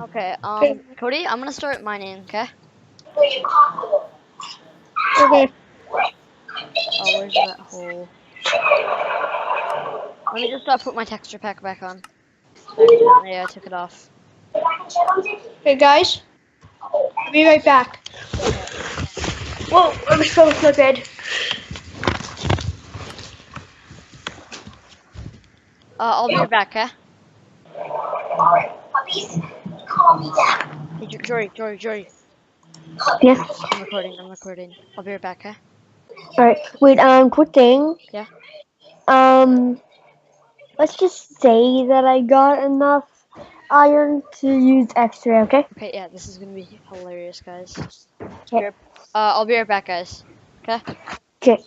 Okay, Okay. Cody, I'm gonna start mining, okay? Okay. Oh, where's that hole? Let me just put my texture pack back on. Accidentally, I took it off. Okay, guys. I'll be right back. Whoa, I'm so my bed. I'll be right back, okay? Puppies, call me Dad. Hey, Jory. Yes. I'm recording. I'll be right back, okay? Alright. Wait, quick thing. Yeah? Let's just say that I got enough iron to use X-ray, okay? Okay, yeah, this is gonna be hilarious, guys. Okay. I'll be right back, guys. Okay? Okay.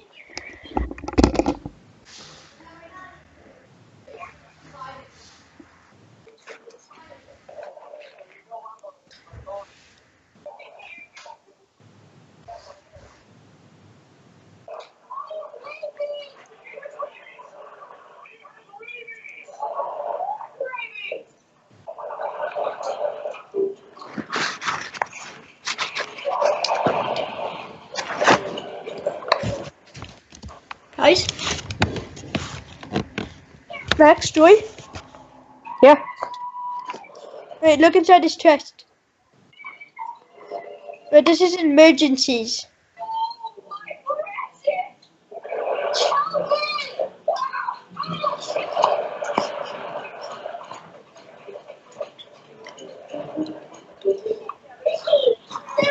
Guys. Max, Joy. Yeah. Wait, look inside this chest. Wait, this is emergencies.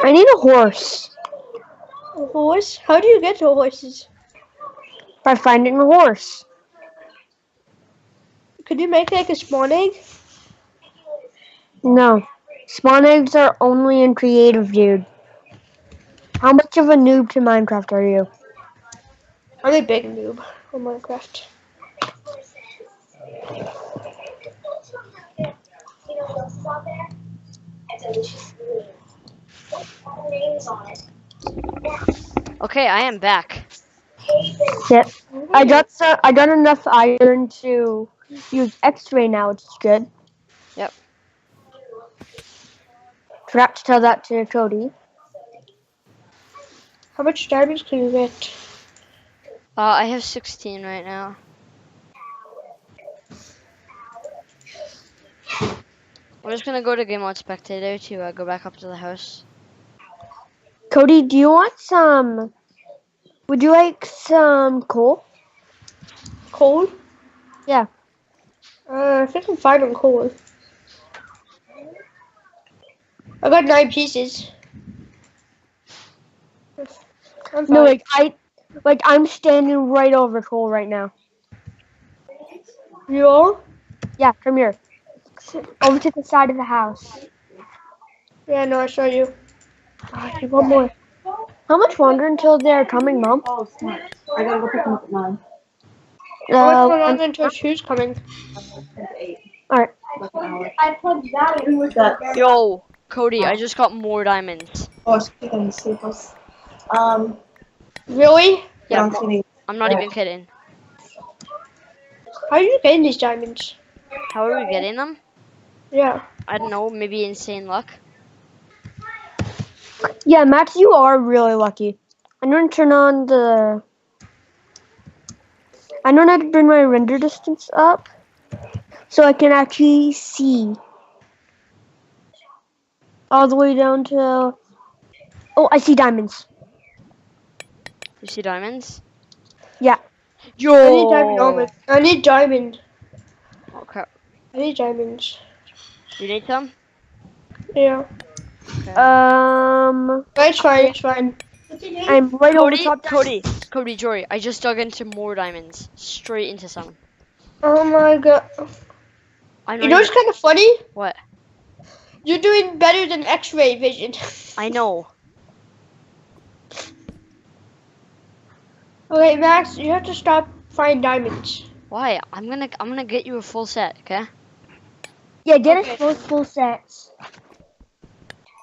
I need a horse. A horse? How do you get the horses? By finding a horse. Could you make like a spawn egg? No. Spawn eggs are only in creative, dude. How much of a noob to Minecraft are you? I'm a big noob on Minecraft. Okay, I am back. Yep. I got enough iron to use X-ray now, which is good. Yep. Forgot to tell that to Cody. How much diamonds can you get? I have 16 right now. I'm just gonna go to game mode spectator to go back up to the house. Cody, do you want some? Would you like some coal? Coal? Yeah. I think I'm fine on coal. I got 9 pieces. I'm No, fine. I'm standing right over coal right now. You are? Yeah, come here. Over to the side of the house. Yeah, no, I saw you. Oh, I need one more. How much longer until they're coming, Mom? Oh, smart. I gotta go pick them up at 9. How much longer until who's coming? Alright. I plugged that in. Who was that? Yo, Cody, I just got more diamonds. Oh, it's chicken sleepless. Really? Yeah, I'm kidding. I'm not even kidding. How are you getting these diamonds? How are we getting them? Yeah. I don't know, maybe insane luck. Yeah, Max, you are really lucky. I'm gonna turn on the... I know how to bring my render distance up so I can actually see all the way down to... Oh, I see diamonds. You see diamonds? Yeah. Yo! I need diamond armor. I need diamond. Okay. I need diamonds. You need some? Yeah. It's fine, it's fine. I'm right over top. Cody, Jory, I just dug into more diamonds. Straight into some. Oh my god. I'm You not know even... what's kind of funny? What? You're doing better than X-ray vision. I know. Okay, Max, you have to stop finding diamonds. Why? I'm gonna get you a full set, okay? Yeah, get Okay. us both full sets.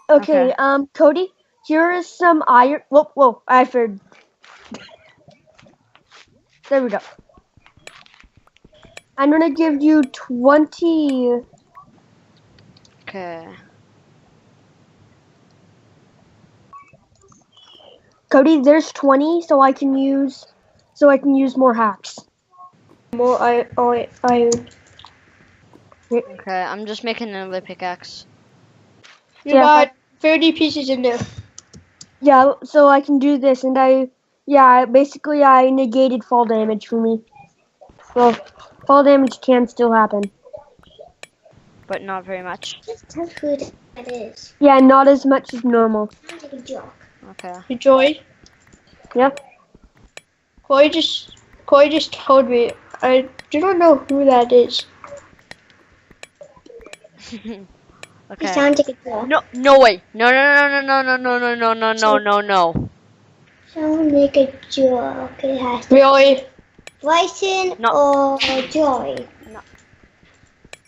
Okay, Cody, here is some iron. Whoa, I heard. There we go. I'm gonna give you 20. Okay. Cody, there's 20, so I can use more hacks. More iron. Okay, I'm just making another pickaxe. You Yeah, got 30 pieces in there. Yeah, so I can do this, and I negated fall damage for me. Well, fall damage can still happen. But not very much. Just tell who that is. Yeah, not as much as normal. Sounds like a joke. Okay. Joy. Yep. Corey just told me. I do not know who that is. He Okay. sounds like a joke. No way. No, no. Sounds like a joke. It has to Really? Bryson No. or Joy. No.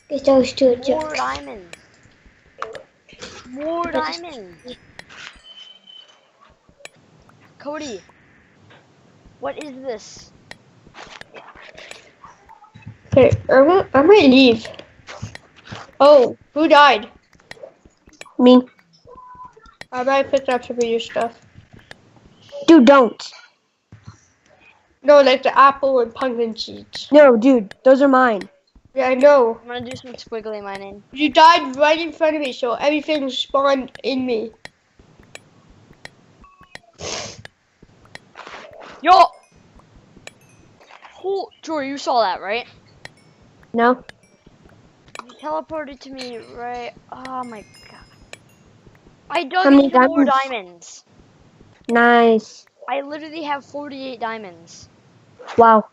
Because those two are More jokes. diamonds. More diamonds. Cody. What is this? Okay, I might leave. Oh, who died? Me. I might pick up some of your stuff. Dude, don't. No, like the apple and pumpkin seeds. No, dude, those are mine. Yeah, I know. I'm gonna do some squiggly mining. You died right in front of me, so everything spawned in me. Yo! Oh, Jory, you saw that, right? No? You teleported to me, right? Oh my god. I dug How many into more diamonds? diamonds. Nice. I literally have 48 diamonds. Wow.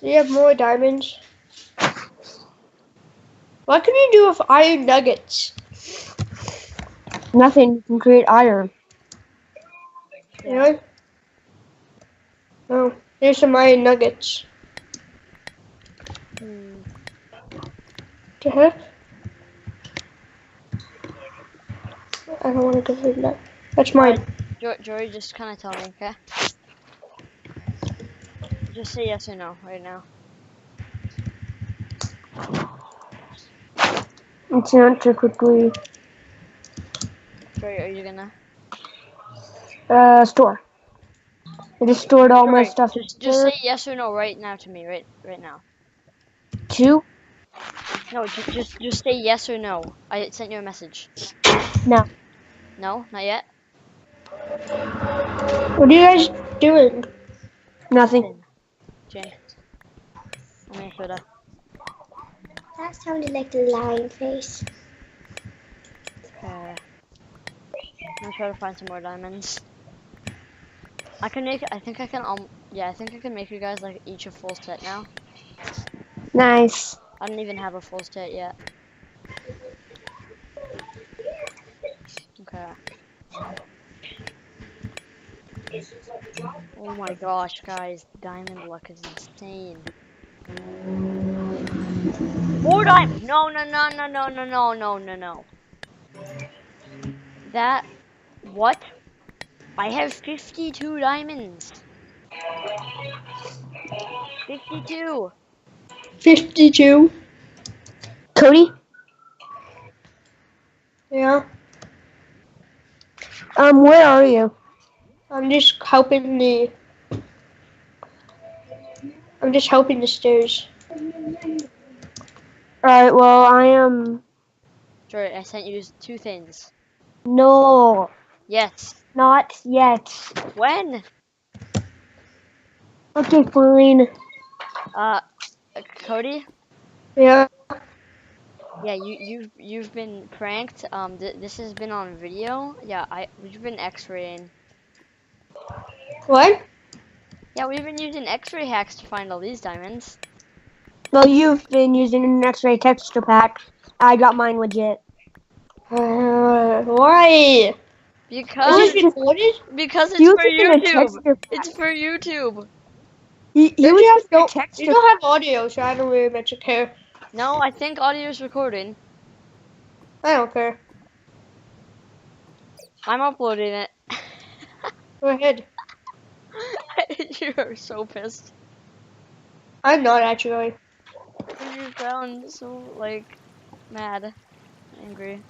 Do you have more diamonds? What can you do with iron nuggets? Nothing. You can create iron. Yeah. Oh, here's some iron nuggets. Hmm. The heck? I don't want to give him that. That's mine. Jory, just kind of tell me, okay? Just say yes or no right now. Let's answer quickly. Jory, are you gonna? Store. I just stored all my Jory, stuff. just say yes or no right now to me, right now. 2? No, just say yes or no. I sent you a message. No. No, not yet. What are you guys doing? Nothing. Jane. I'm gonna soda. That sounded like the lion face. Okay. I'm gonna try to find some more diamonds. I think I can make you guys like each a full set now. Nice. I don't even have a full set yet. Okay. Oh my gosh, guys, diamond luck is insane. More diamonds! No. That, what? I have 52 diamonds. 52. 52. Cody? Yeah. Where are you? I'm just helping the stairs. Alright, well, I am... Jory, I sent you 2 things. No. Yes. Not yet. When? Okay, fine. Cody? Yeah. Yeah, you've been pranked. This has been on video. Yeah, we've been X-raying. What? Yeah, we've been using X-ray hacks to find all these diamonds. Well, you've been using an X-ray texture pack. I got mine legit. Why? Because Is this recorded? because it's You for using a YouTube. texture pack. It's for YouTube. You You using a don't texture have audio, so I don't really much care. No, I think audio's recording. I don't care. I'm uploading it. Go ahead. You're so pissed. I'm not actually. You sound so like mad, angry.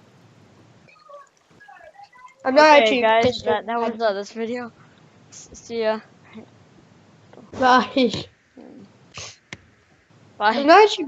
I'm not Okay, actually guys, pissed that off. was this video. See ya. Bye. Bye. I'm not actually